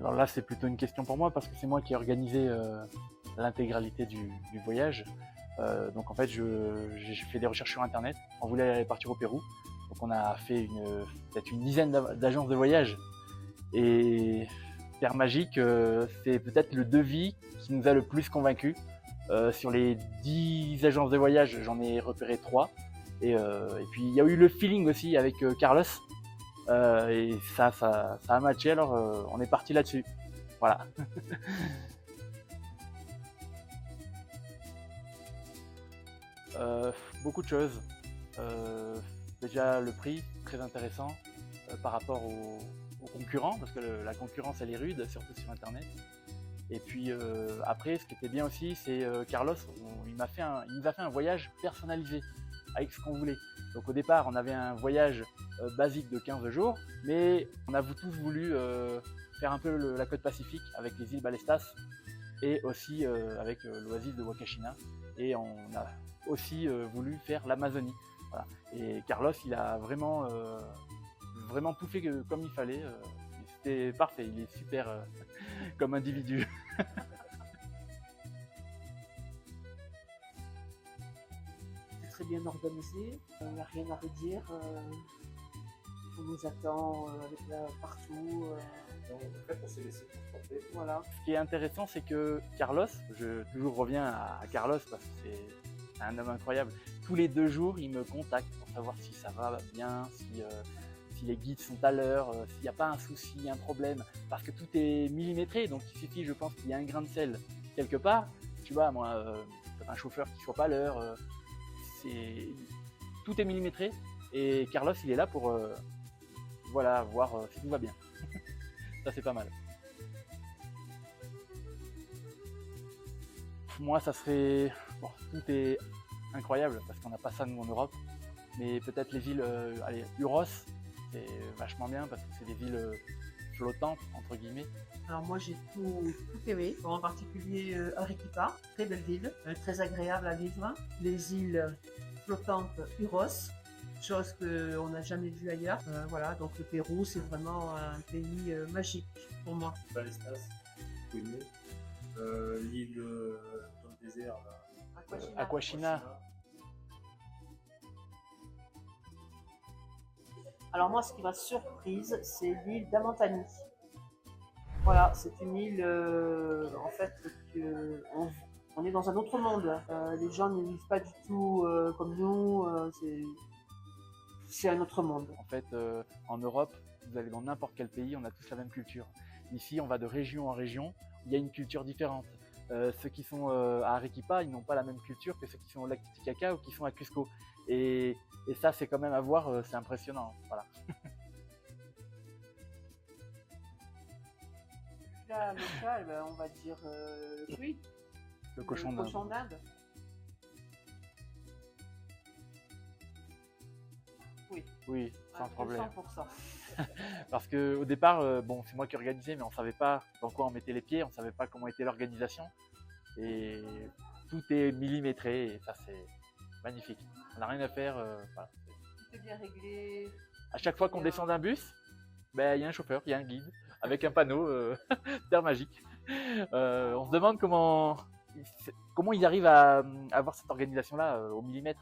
Alors là, c'est plutôt une question pour moi parce que c'est moi qui ai organisé l'intégralité du voyage. Donc en fait, j'ai fait des recherches sur Internet. On voulait aller partir au Pérou. Donc on a fait peut-être une dizaine d'agences de voyage. Et Terre Magique, c'est peut-être le devis qui nous a le plus convaincus. Sur les 10 agences de voyage, j'en ai repéré 3. Et puis il y a eu le feeling aussi avec Carlos. Et ça a matché, alors on est parti là-dessus. Voilà. Beaucoup de choses. Déjà le prix, très intéressant par rapport aux concurrents, parce que la concurrence elle est rude, surtout sur internet. Et puis après, ce qui était bien aussi, c'est Carlos, il nous a fait un voyage personnalisé avec ce qu'on voulait. Donc au départ, on avait un voyage basique de 15 jours, mais on a tous voulu faire un peu la côte pacifique avec les îles Ballestas et aussi avec l'oasis de Wakashina. Et on a aussi voulu faire l'Amazonie. Voilà. Et Carlos, il a vraiment tout fait comme il fallait. C'était parfait, il est super comme individu. C'est très bien organisé, il n'y a rien à redire. On nous attend partout. En fait, on s'est laissé transporter. Voilà. Ce qui est intéressant, c'est que Carlos, je toujours reviens à Carlos parce que c'est un homme incroyable. Tous les 2 jours, il me contacte pour savoir si ça va bien, si les guides sont à l'heure, s'il n'y a pas un souci, un problème, parce que tout est millimétré, donc il suffit, je pense, qu'il y ait un grain de sel quelque part. Tu vois, moi, un chauffeur qui ne soit pas à l'heure, tout est millimétré, et Carlos, il est là pour voilà, voir si tout va bien. Ça, c'est pas mal. Moi, ça serait... Bon, tout est incroyable, parce qu'on n'a pas ça, nous, en Europe, mais peut-être les îles, allez, Uros, c'est vachement bien parce que c'est des villes flottantes, entre guillemets. Alors moi j'ai tout aimé, en particulier Arequipa, très belle ville, très agréable à vivre. Les îles flottantes Uros, chose qu'on n'a jamais vue ailleurs. Voilà, donc le Pérou c'est vraiment un pays magique pour moi. Ballestas, connu. L'île dans le désert, là. Aquashina. Alors moi, ce qui m'a surprise, c'est l'île d'Amantani. Voilà, c'est une île, en fait, on est dans un autre monde. Les gens ne vivent pas du tout comme nous. C'est un autre monde. En fait, en Europe, vous allez dans n'importe quel pays, on a tous la même culture. Ici, on va de région en région, il y a une culture différente. Ceux qui sont à Arequipa, ils n'ont pas la même culture que ceux qui sont au lac Titicaca ou qui sont à Cusco. Et ça, c'est quand même à voir, c'est impressionnant. Voilà. Là, local, on va dire oui. Le cochon d'Inde. Oui. Oui, sans problème. 100%. Parce qu'au départ, bon, c'est moi qui organisais, mais on ne savait pas dans quoi on mettait les pieds, on ne savait pas comment était l'organisation. Et tout est millimétré et ça, c'est magnifique. On n'a rien à faire. Voilà. Tout est bien réglé. À chaque fois qu'on descend d'un bus, ben, y a un chauffeur, il y a un guide avec un panneau Terre Magique. On se demande comment ils arrivent à avoir cette organisation-là au millimètre.